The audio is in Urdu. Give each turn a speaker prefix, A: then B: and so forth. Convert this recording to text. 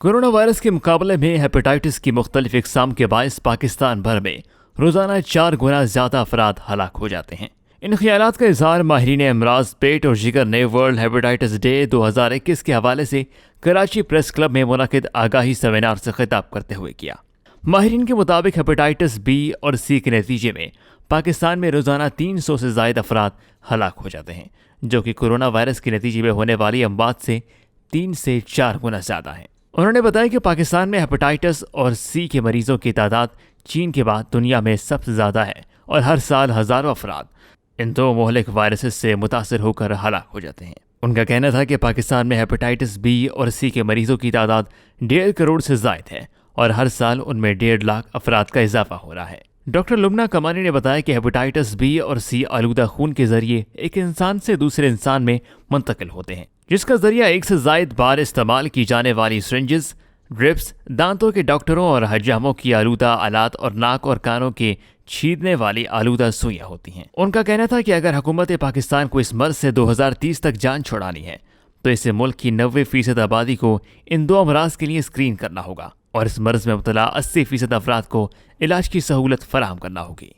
A: کورونا وائرس کے مقابلے میں ہیپاٹائٹس کی مختلف اقسام کے باعث پاکستان بھر میں روزانہ 4 گنا زیادہ افراد ہلاک ہو جاتے ہیں۔ ان خیالات کا اظہار ماہرین امراض پیٹ اور جگر نے ورلڈ ہیپاٹائٹس ڈے 2021 کے حوالے سے کراچی پریس کلب میں منعقد آگاہی سیمینار سے خطاب کرتے ہوئے کیا۔ ماہرین کے مطابق ہیپاٹائٹس بی اور سی کے نتیجے میں پاکستان میں روزانہ 300 سے زائد افراد ہلاک ہو جاتے ہیں، جو کہ کورونا وائرس کے نتیجے میں ہونے والی اموات سے 3 سے 4 گنا زیادہ ہیں۔ انہوں نے بتایا کہ پاکستان میں ہیپاٹائٹس اور سی کے مریضوں کی تعداد چین کے بعد دنیا میں سب سے زیادہ ہے اور ہر سال ہزاروں افراد ان 2 مہلک وائرسز سے متاثر ہو کر ہلاک ہو جاتے ہیں۔ ان کا کہنا تھا کہ پاکستان میں ہیپاٹائٹس بی اور سی کے مریضوں کی تعداد 1.5 کروڑ سے زائد ہے اور ہر سال ان میں 1.5 لاکھ افراد کا اضافہ ہو رہا ہے۔ ڈاکٹر لبنہ کمانی نے بتایا کہ ہیپاٹائٹس بی اور سی آلودہ خون کے ذریعے ایک انسان سے دوسرے انسان میں منتقل ہوتے ہیں، جس کا ذریعہ 1 سے زائد بار استعمال کی جانے والی سرنجز، ڈرپس، دانتوں کے ڈاکٹروں اور حجاموں کی آلودہ آلات اور ناک اور کانوں کے چھیدنے والی آلودہ سوئیاں ہوتی ہیں۔ ان کا کہنا تھا کہ اگر حکومت پاکستان کو اس مرض سے 2030 تک جان چھڑانی ہے تو اسے ملک کی 90% آبادی کو ان 2 امراض کے لیے اسکرین کرنا ہوگا اور اس مرض میں مبتلا 80% افراد کو علاج کی سہولت فراہم کرنا ہوگی۔